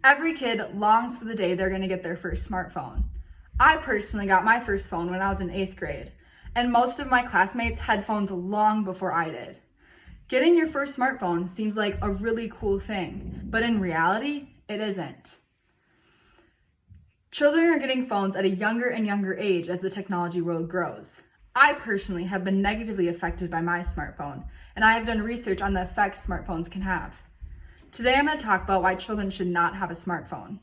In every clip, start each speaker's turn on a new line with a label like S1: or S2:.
S1: Every kid longs for the day they're going to get their first smartphone. I personally got my first phone when I was in 8th grade, and most of my classmates had phones long before I did. Getting your first smartphone seems like a really cool thing, but in reality, it isn't. Children are getting phones at a younger and younger age as the technology world grows. I personally have been negatively affected by my smartphone, and I have done research on the effects smartphones can have. Today I'm going to talk about why children should not have a smartphone.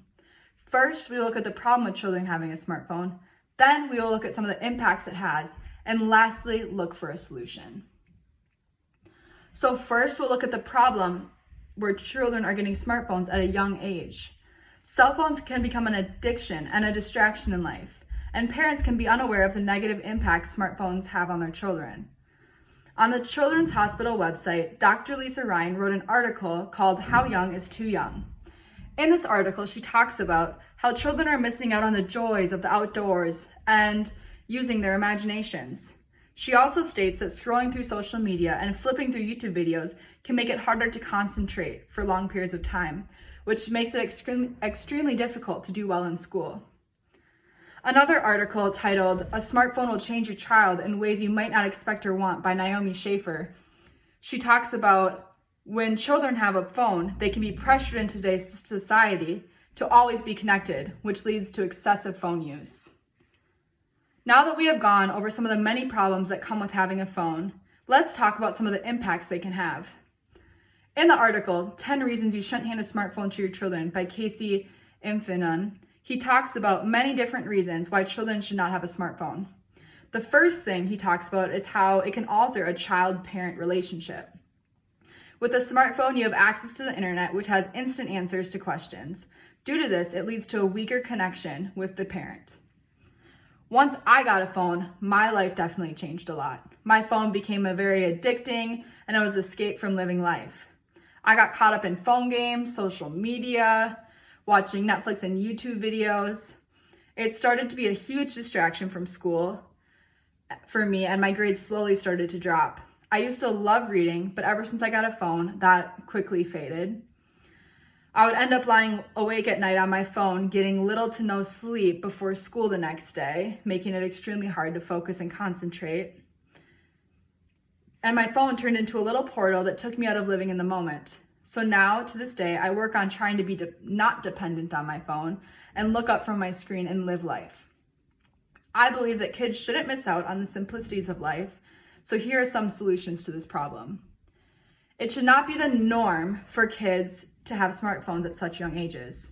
S1: First, we will look at the problem with children having a smartphone. Then we will look at some of the impacts it has, and lastly, look for a solution. So first, we'll look at the problem where children are getting smartphones at a young age. Cell phones can become an addiction and a distraction in life, and parents can be unaware of the negative impact smartphones have on their children. On the Children's Hospital website, Dr. Lisa Ryan wrote an article called "How Young is Too Young?" In this article, she talks about how children are missing out on the joys of the outdoors and using their imaginations. She also states that scrolling through social media and flipping through YouTube videos can make it harder to concentrate for long periods of time, which makes it extremely difficult to do well in school. Another article titled "A Smartphone Will Change Your Child in Ways You Might Not Expect or Want" by Naomi Schaefer. She talks about when children have a phone, they can be pressured in today's society to always be connected, which leads to excessive phone use. Now that we have gone over some of the many problems that come with having a phone, let's talk about some of the impacts they can have. In the article, 10 Reasons You Shouldn't Hand a Smartphone to Your Children by Casey Infinon, he talks about many different reasons why children should not have a smartphone. The first thing he talks about is how it can alter a child-parent relationship. With a smartphone, you have access to the internet, which has instant answers to questions. Due to this, it leads to a weaker connection with the parent. Once I got a phone, my life definitely changed a lot. My phone became a very addicting, and it was an escape from living life. I got caught up in phone games, social media, watching Netflix and YouTube videos. It started to be a huge distraction from school for me, and my grades slowly started to drop. I used to love reading, but ever since I got a phone, that quickly faded. I would end up lying awake at night on my phone, getting little to no sleep before school the next day, making it extremely hard to focus and concentrate. And my phone turned into a little portal that took me out of living in the moment. So now, to this day, I work on trying to be not dependent on my phone and look up from my screen and live life. I believe that kids shouldn't miss out on the simplicities of life, so here are some solutions to this problem. It should not be the norm for kids to have smartphones at such young ages.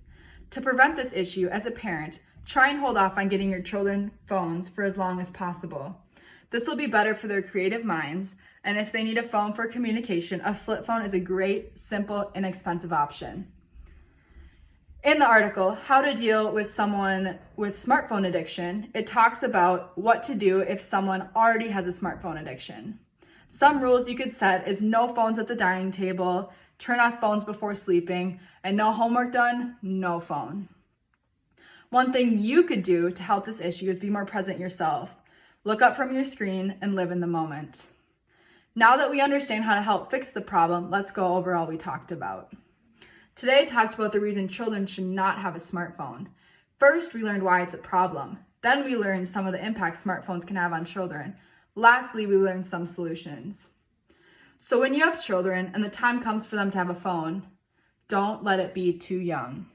S1: To prevent this issue, as a parent, try and hold off on getting your children phones for as long as possible. This will be better for their creative minds, and if they need a phone for communication, a flip phone is a great, simple, inexpensive option. In the article, How to Deal with Someone with Smartphone Addiction, it talks about what to do if someone already has a smartphone addiction. Some rules you could set is no phones at the dining table, turn off phones before sleeping, and no homework done, no phone. One thing you could do to help this issue is be more present yourself. Look up from your screen and live in the moment. Now that we understand how to help fix the problem, let's go over all we talked about. Today I talked about the reason children should not have a smartphone. First, we learned why it's a problem. Then we learned some of the impacts smartphones can have on children. Lastly, we learned some solutions. So when you have children and the time comes for them to have a phone, don't let it be too young.